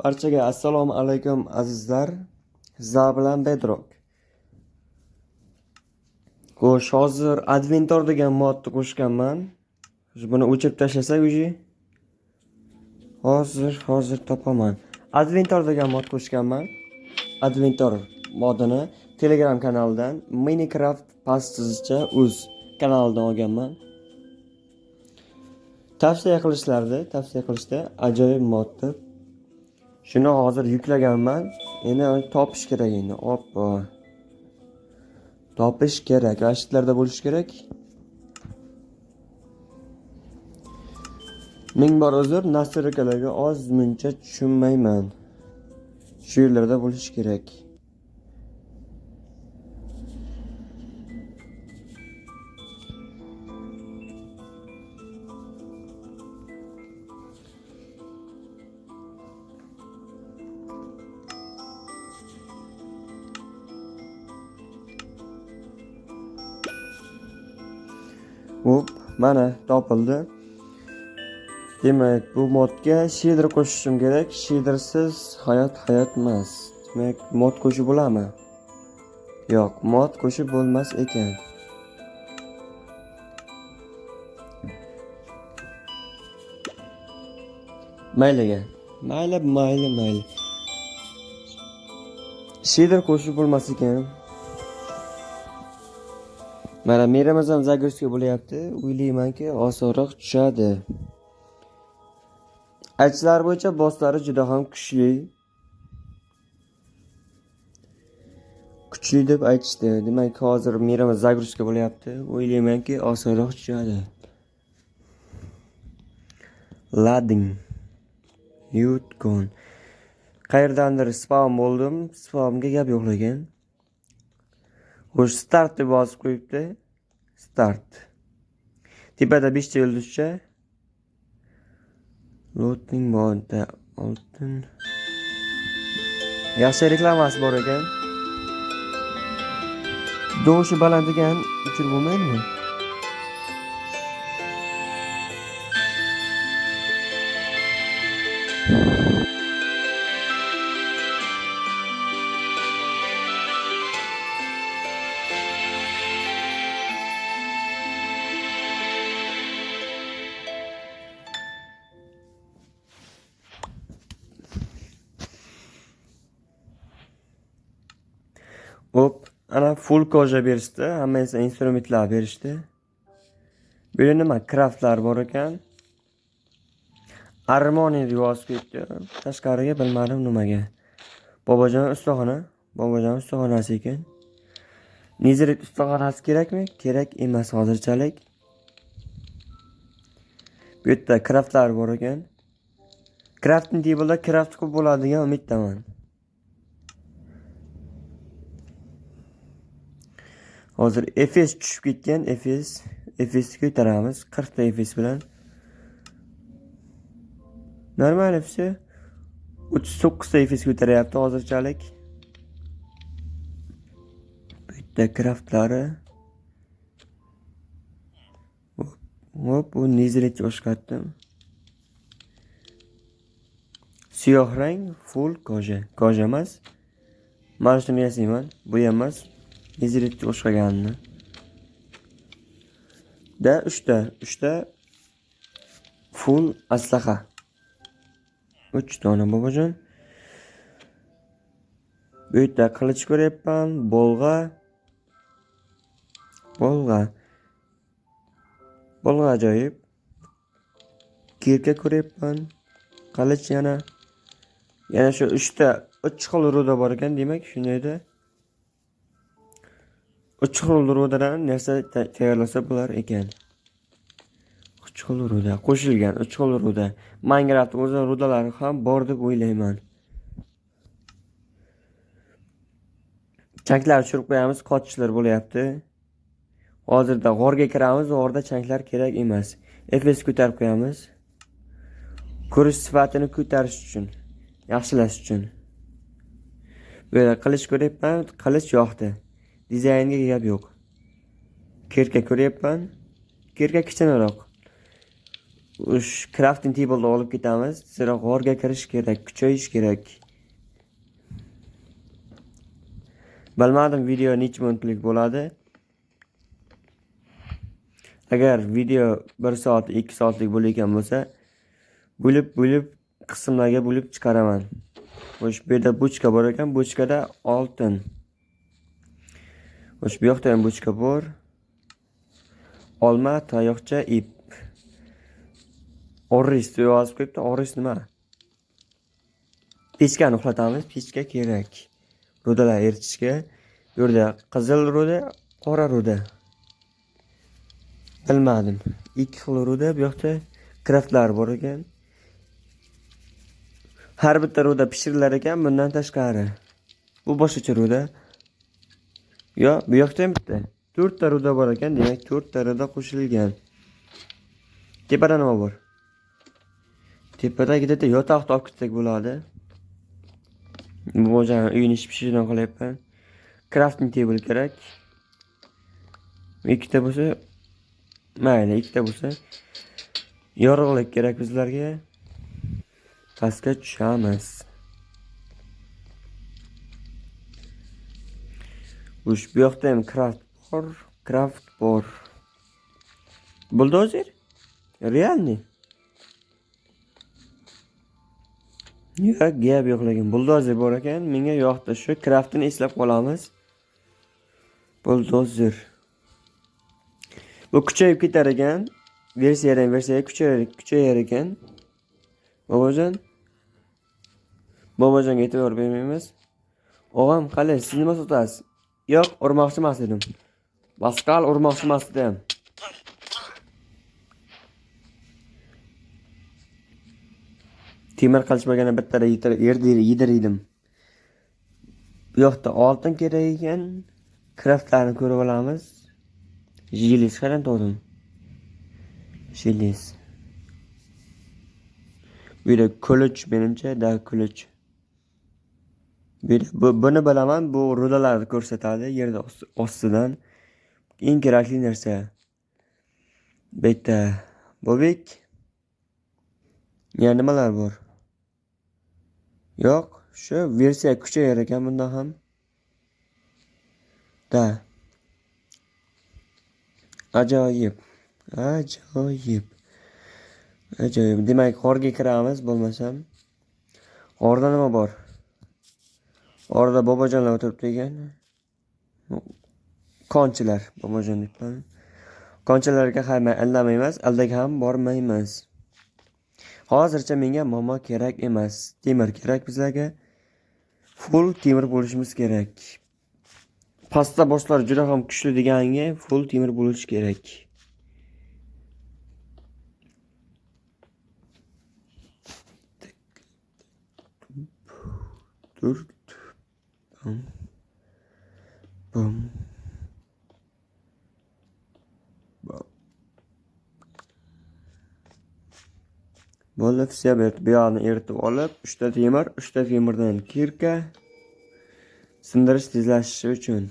Barchaga assalomu alaykum azizlar. Sizlar bilan Bedrock. Xo'sh, hozir Adventor degan modni qo'shganman. Buni o'chirib tashlasak uji. Hozir topaman. Adventor degan mod qo'shganman. Adventor modini Telegram kanalidan Minecraft pastizcha uz kanalidan olganman. Tavsiya qilishda ajoyib mod deb. Shuni hozir yuklaganman. Endi topish kerak endi. Oppo. Topish kerak. Gashitlarda bo'lish kerak. Ming bor uzr, nasrikalarga ozmuncha tushunmayman. Shu yerlarda bo'lish kerak. Hop, mana topildi. Demak, bu modga shader qo'shishim kerak. Shadersiz hayot emas. Demak, mod qo'shib bo'ladimi? Yo'q, mod qo'shib bo'lmas ekan. Mayliga. Mayli. Shader qo'shib bo'lmas ekan. Mana meramiz ham zagorskiy bo'lyapti. O'ylaymanki, osonroq tushadi. Aytishlari bo'yicha bosslari juda ham kuchli. Kuchli deb aytishdi. Demak, hozir meramiz zagorskiy bo'lyapti. O'ylaymanki, osonroq tushadi. Lading. Yutgon. Qayerdandir spam bo'ldim. Spamga gap yo'q lekin. Xo'sh, start deb bosib qo'yibdi. Start. Tepada 5 ta yulduzcha. Loading modda oltin. Yaxshi reklamasi bor ekan. Do'shi baland ekan, uchirib bo'lmaydimi? Hop, ana full koja berishdi. Hammasi instrumentlar berishdi. Bu yerda nima craftlar bor ekan. Armoni yozib ketdi. Tashqariga bilmadim nimaga. Bobojon ustaxonasi ekan. Nezirik ustaxonasi kerakmi? Kerak emas hozirchalik. Bu yerda craftlar bor ekan. Crafting table'da craft ko'p bo'ladigan umiddaman. Hozir FPS tushib ketgan. FPS ko'taramiz 40 ta FPS bilan. Normal FPS 39 ta FPS ko'taryapti hozirchalik. Bu yerda craftlari. Hop, bu nezilikcha o'shqatdim. Siyoh rang full koja emas. Mana shuni yasayman. Bu ham emas. Nezilikcha o'shqaganini. Da 3 ta full aslaha. 3 dona bobojon. Bu yerda qilich ko'ryapman, bolg'a ajoyib. Kirka ko'ryapman. Qilich yana shu 3 xil ruda bor ekan, demak, shundayda 3 xil rudadan narsa tayyorlasa bo'lar ekan. 3 xil ruda qo'shilgan, 3 xil ruda. Minecraft o'zining rudalari ham bor deb o'ylayman. Chanklar tushirib qo'yamiz, qochishlar bo'lyapti. Hozirda g'orga kiramiz, g'orda chanklar kerak emas. FPS ko'tarib qo'yamiz. Ko'rish sifatini ko'tarish uchun, yaxshilash uchun. Bu yerda qilich ko'ryapman, qilich yoqdi. Dizaynga gap yo'q. Kirka ko'ryapman. Kirka kichikroq. crafting table'ni olib ketamiz. Zero g'orga kirish kerak, kuchayish kerak. Bilmadim video necha minutlik bo'ladi. Agar video 1 soat, 2 soatlik bo'layotgan bo'lsa, bo'lib qismlarga bo'lib chiqaraman. Xo'sh, bu yerda bochka bor ekan, bochkada oltin. Xo'sh, bu yoqda ham bochka bor. Olma, tayoqcha, ip. Oris yozib qo'yibdi. Oris nima? Pechkani uxlatamiz. Pechka kerak. Rudalar eritishga. Bu yerda qizil ruda, qora ruda. Bilmadim. Ikki xil ruda, bu yoqda kraftlar bor ekan. Har bitta ruda pishirilar ekan, bundan tashqari. Bu boshqacha ruda. Yo, bu yoqda ham bitta. 4 ta ruda bor ekan, demak 4 ta ruda qo'shilgan. Tepada nima bor? Tepadagi bitta yotoqni olib ketsak bo'ladi. Bu o'zim uyni ish pishirishdan qilyapman. Crafting table kerak. Ikkita bo'lsa, mayli, ikkita bo'lsa. Yorug'lik kerak bizlarga. Pastga tushamiz. Bu yoqda ham craft bor. Buldozer? Realni? Yo'q, gap yo'q lekin buldozer bor ekan, menga yoqdi. Shu craftni eslab qolamiz. Buldozer. Bu kuchayib ketar ekan. Versiyadan versiyaga kuchayar ekan. Bobojonga e'tibor bermaymiz. O'g'am, qalay, siz nima sotasiz? Yo'q, urmoqchi emas edim. Baskal urmoqchi emas edim. Temir qilishmagana bittada yedirdim. Bu yoqda oltin kerak ekan. Craftlarni ko'rib olamiz. Jilis qanday to'dim? Jilis. Bu yerda kulich menimcha, kulich. Buni bilaman, bu rudalarni ko'rsatadi yerda ostidan. Eng kerakli narsa. Bitta bobik. Yana nimalar bor? Yo'q, shu versiya kuchayar ekan bunda ham. Ajoyib. Demak, g'orga kiramiz bo'lmasam. G'orda nima bor? Orada bobojonlar o'tiribdi ekan. Konchilar, bobojon debman. Konchilarga ham aldamaymiz, aldaga ham bormaymiz. Hozircha menga momo kerak emas. Temir kerak bizlarga. Full temir bo'lishimiz kerak. Pasta boshlar juda ham kuchli deganga full temir bo'lish kerak. Bum. Bo'lib, sebet bu yoqni eritib olib, 3 ta temir, 3 ta temirdan kirka sindirish tezlashishi uchun.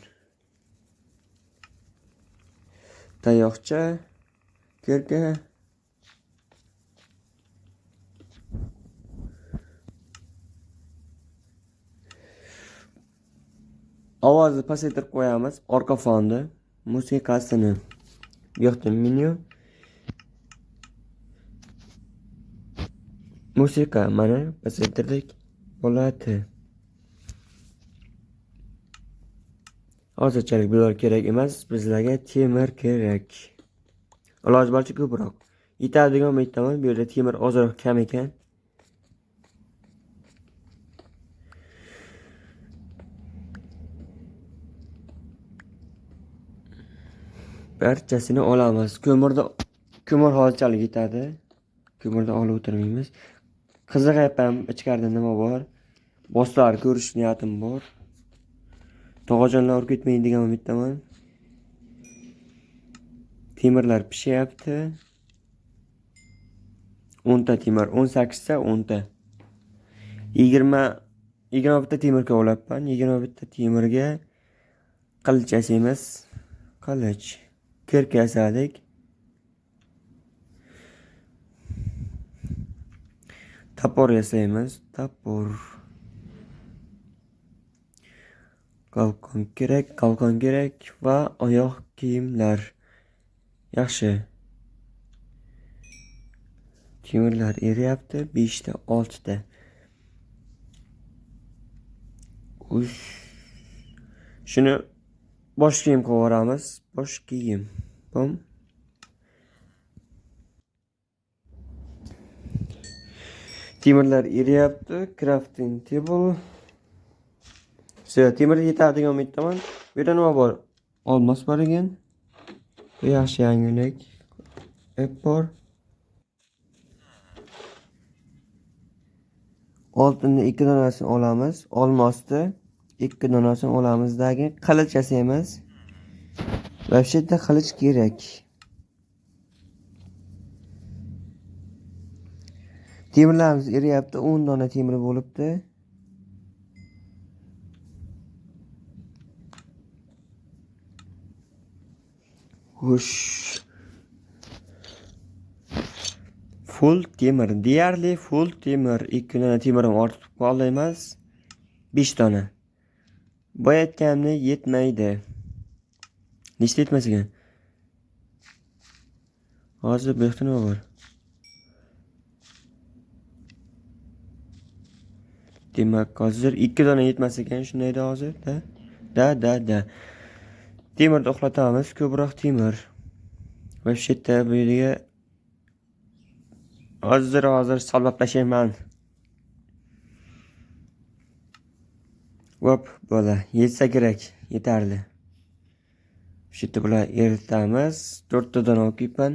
Tayoqcha, kirka. Ovozni pasaytirib qo'yamiz, orqa fonni, musiqasini. Bu yoqda menyu. Musiqa mana pasaytirdik. Bo'ladi. Hozirchalik bular kerak emas, bizlarga temir kerak. Iloj boricha ko'proq. Yetadigan umiddaman, bu yerda temir ozroq kam ekan. Barchasini olamiz. Ko'mir hozirchalik yetadi. Ko'mirda olib o'tirmaymiz. Qiziqayapman, ichkarida nima bor? Bosslar ko'rish niyatim bor. Tog'ajonlar urib ketmaydi degan umiddaman. Temirlar pishyapti. 10 ta temir, 18 ta 10 ta. 20 bitta temir kovlabman. 20 bitta temirga qilich yasaymiz. Qilich. Kirka yasadik. Tapor yasaymiz. Tapor. Qalqon kerak va oyoq kiyimlar. Yaxshi. Temirlar eriyapti. 5 ta, 6 ta. Ush. Shuni bosh kiyim qilib yuboramiz. Bosh kiyim. Bom. Temirlar eriyapti. Crafting table. Temir yetadigan umiddaman. Bu yerda nima bor? Olmos bor ekan. Bu yaxshi yangilik. App bor. Oltinni 2 donasini olamiz. Olmosni 2 donasini olamizdagi qilich yasaymiz. Вообще-то qilich kerak. Temirlarimiz eriyapti. 10 dona temir bo'libdi. Hush. Full temir. Deyarli full temir. 2 dona temirim ortib qoldi emas. 5 dona. Boyatganimni yetmaydi. Nechta yetmas ekan? Hozir bu yoqda nima bor? Demak, hozir 2 dona yetmas ekan, shundayda hozir da. Temirni uxlatamiz, ko'proq temir. Va shu yerda bu yerga hozir solab tashlayman. Hop, bo'la. Yetsa kerak, yetarli. Shu yerda bular eritamiz. 4 ta dona olibman.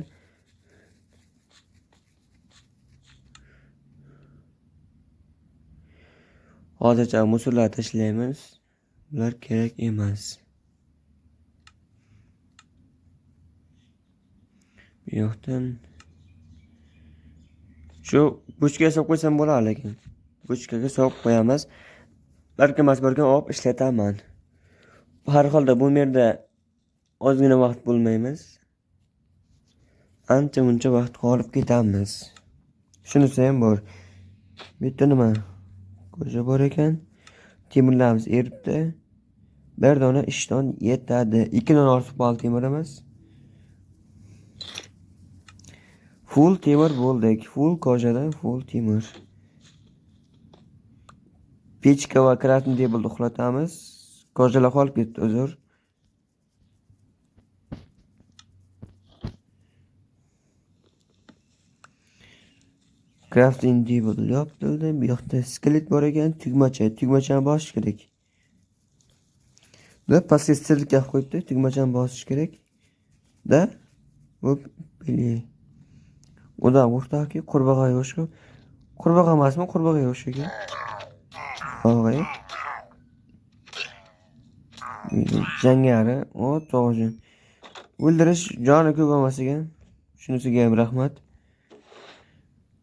Hozircha musullar tashlaymiz. Ular kerak emas. Bu yoqdan shu bochkaga solib qo'ysam bo'lar lekin. Bochkaga solib qo'yamiz. Barkan olib ishlataman. Har holda bu yerda ozgina vaqt bo'lmaymiz. Ancha muncha vaqt qolib ketamiz. Shunisi ham bor. Bitta nima? Ko'cha bor ekan. Temirlarimiz eribdi. Bir dona ishton yetadi. 2 dona ortib qoldi temirimiz. Full temir bo'ldik. Full kojadan full temir. Pechka va crafting table uxlatamiz. Kojalar qolib ketdi, uzr. Crafting table yopildi. Bu yoqda skelet bor ekan, tugmachani bosish kerak. Da pastga stirka qo'yibdi, tugmachani bosish kerak. Da hop, bili. Uda o'rtaki qurbaqa yo'shku. Qurbaqa emasmi? Qurbaqa yo'sh ekan. Qurbaqa. Jangari, o to'g'ri. O'ldirish joni ko'p emas ekan. Shunisiga ham rahmat.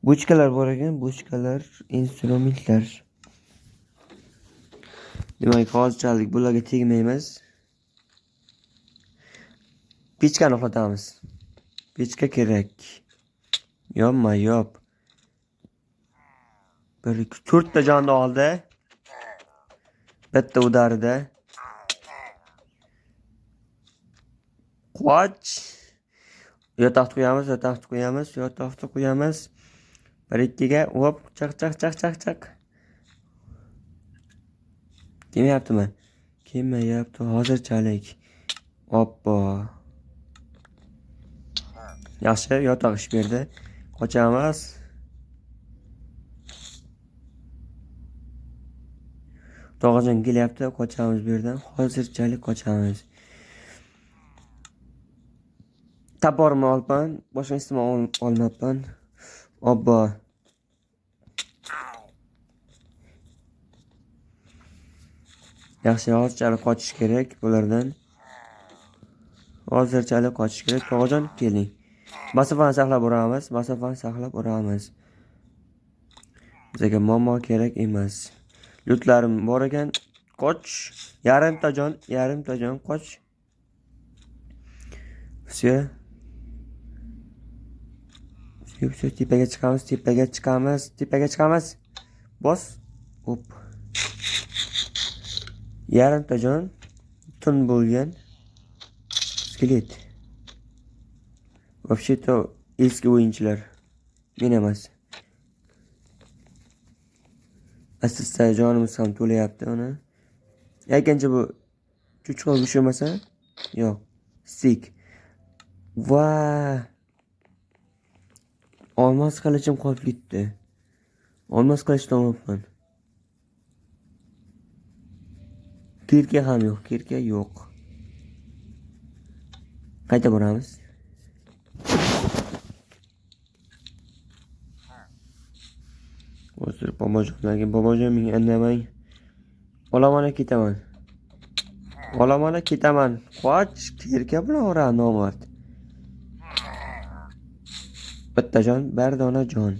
Bochkalar bor ekan, bochkalar, instrumentlar. Demak, hozirchalik bularga tegmaymiz. Pechkani uxlatamiz. Pechka kerak. Yop. 4 ta jonni oldi. Bitta udarida. Qoch. Yotoqni qo'yamiz. 1-2 ga hop, chaq. Kelmayapti hozirchalik. Hoppa. Yaxshi, yotoq ish berdi. Qochamiz. Tog'ajon kelyapti, qochamiz bu yerdan. Hozirchalik qochamiz. Taborni olman, boshqa istimol olmabman. Obbo. Yaxshi, hozirchalik qochish kerak bulardan. Tog'ajon keling. Masofani saqlab boramiz. Bizga muammo kerak emas. Lutlarim bor ekan. Qoch. Yarimta jon qoch. Yuk, tepaga chiqamiz. Bos. Hop. Yarimta jon tun bo'lgan skelet. Вообще-то eski o'yinchilar. Men emas. Asista jonimiz ham to'layapti uni. Yakancha bu chuchqon ushlamasa? Yo'q. Sik. Va olmos qilichim qolib ketdi. Olmos qilich topman. Kirka ham yo'q, kirka yo'q. Qayta boramiz. Hozir bobojon menga indamang. Olamana ketaman. Qoch, kirka bilan ura nomard. Bitta jon, bir dona jon.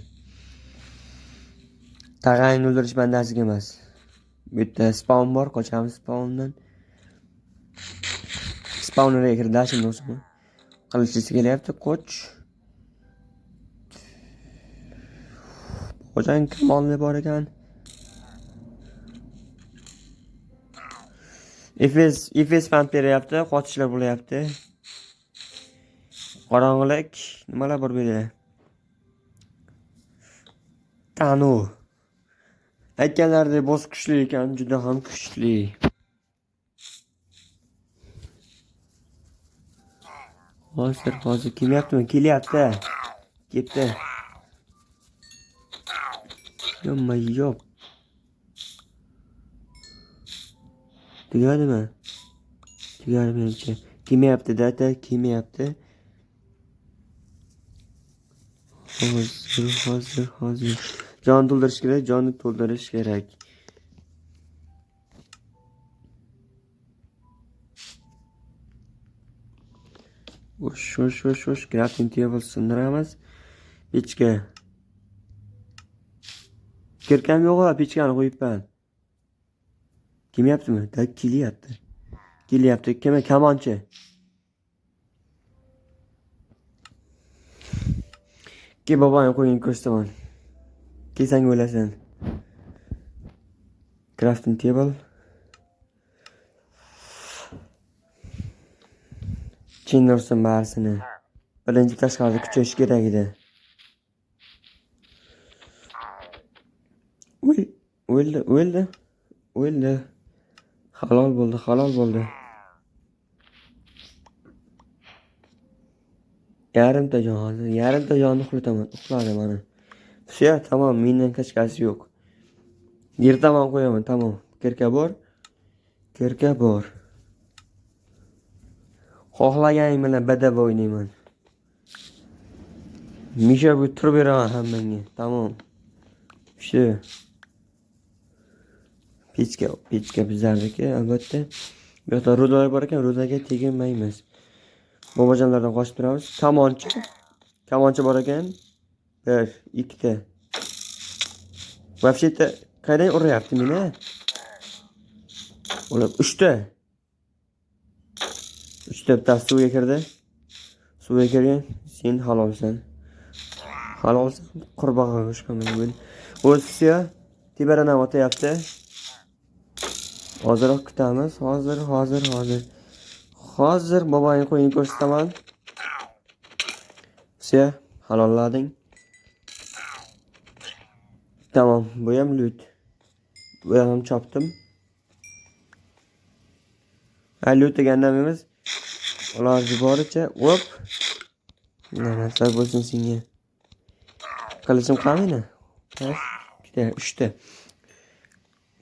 Tag'ayni o'ldirish bandasiga emas. Bu yerda spawn bor, qochamiz spawndan. Spawnga kirdashim do'stlar. Qilichisi kelyapti, qoch. Xo'jayin kamonli bor ekan. Efes pant beryapti, qochishlar bo'layapti. Qorong'ilik, nimalar bor bu yerda? Tanu. Aytganlaridek boss kuchli ekan, juda ham kuchli. Hozir kelyaptimi? Ketdi. Yo'q. Tugadimi? Tugadi menimcha. Kelmayapti-da, kelmayapti. Hozir. Jonni to'ldirish kerak. O'sh. Crafting table sindiramiz. Pechka. Kirkam yo'q-a, pechkani qo'yibman. Kelmayaptimi? Kelyapti. Kamonchi. Ke boboning qo'yini ko'rsataman. Kesang o'lasan. Crafting table. Chinnorsin barisini. Birinchi tashqarida kuchayish kerak edi. O'ldi. Halol bo'ldi. Yarimta jonni uxladi mana. Все, tamom, mendan kachkasi yo'q. Yirtaman qo'yaman, tamom. Kirka bor. Xohlaganing bilan badava o'ynayman. Misha bu turib beraman hammangga. Tamom. Shu. Pechka bizlarniki, albatta. Bu yerda rudalar bor ekan, rudaga teginmaymiz. Bobojonlardan qochib turamiz. Kamonchi bor ekan. 1, 2 Вообще-то qaydan uryapti meni? Ular 3 ta. 3 ta bittasi suvga kirdi. Suvga kirgan, sen halolsan. Qurbog'iga qo'shqaman men. O'zsiya tebaradan o'tayapti. Hozirroq kutamiz. Hozir boboning qo'yini ko'rsataman. Siya halollading. Tamam, bu ham loot. Bu ham chopdim. Loot degandan emas. Ular boricha, hop. Narsa bo'lsin senga. Qilichim qaniydi? 3 ta.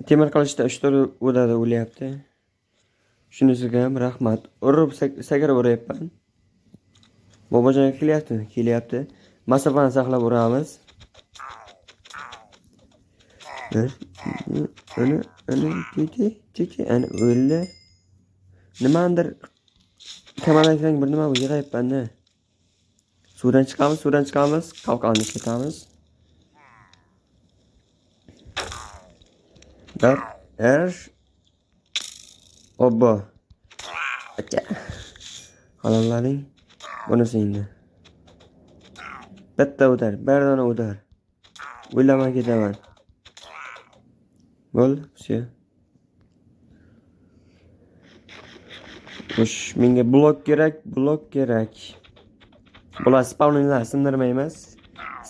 Temir qilichda 3 ta o'lyapti. Shunisiga ham rahmat. Urib sakrab uryapman. Bobojon kelyapti. Masofani saqlab uramiz. Ana o'ldi. Nimadir kamalakdan bir nima yig'ayapman-da. Suvdan chiqamiz, qalqonni ketamiz. Obbo. Halollading. Bunisi endi. Bitta o'tar, bir dona o'tar. O'ylamay ketaman. Bo'ldi, все. Xo'sh, menga blok kerak. Bular spawninglar sindirmaymiz.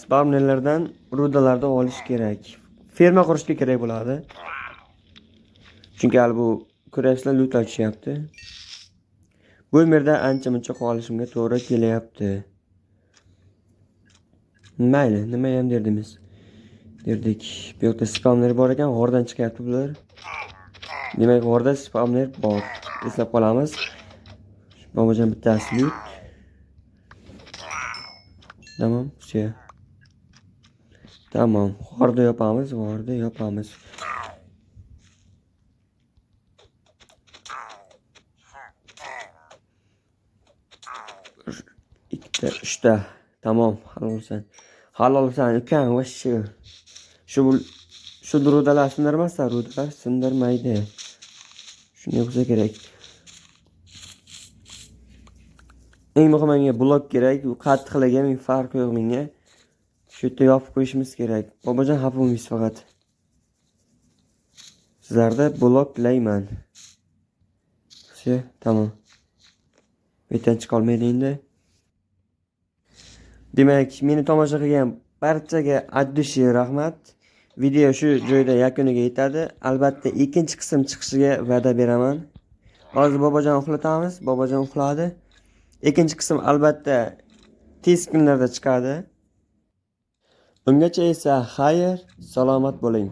Spawninglardan rudalarni olish kerak. Ferma qurishga kerak bo'ladi. Chunki hali bu kurashlar loot ochyapti. Bu yerda ancha-muncha qolishimga to'g'ri kelyapti. Mayli, nima ham derdik. Bu yerda spamlar bor ekan, g'ordan chiqyapti bular. Demak, g'orda spamlar bor. Eslab qolamiz. Bobojon bittasi loot. Tamam, все. Tamam, g'orda yopamiz. Ikkita, uchta. Tamam, halolsan ukam, voshshi. Shu rudalar sindirmasa, rudalar sindirmaydi. Shunday bo'lsa kerak. Eng muhimi menga blok kerak. U qattiqligi men farqi yo'q menga. Shu yerda yopib qo'yishimiz kerak. Bobojon xafa bo'lmaysiz faqat. Sizlarda bloklayman. Все, tamam. Bu yerdan chiqa olmaydi endi. Demak, meni tomosha qilgan barchaga addishi rahmat. Video shu joyda yakuniga yetadi. Albatta ikkinchi qism chiqishiga va'da beraman. Hozir bobojon uxlatamiz. Bobojon uxladi. Ikkinchi qism albatta tez kunlarda chiqadi. Ungacha esa xayr, salomat bo'ling.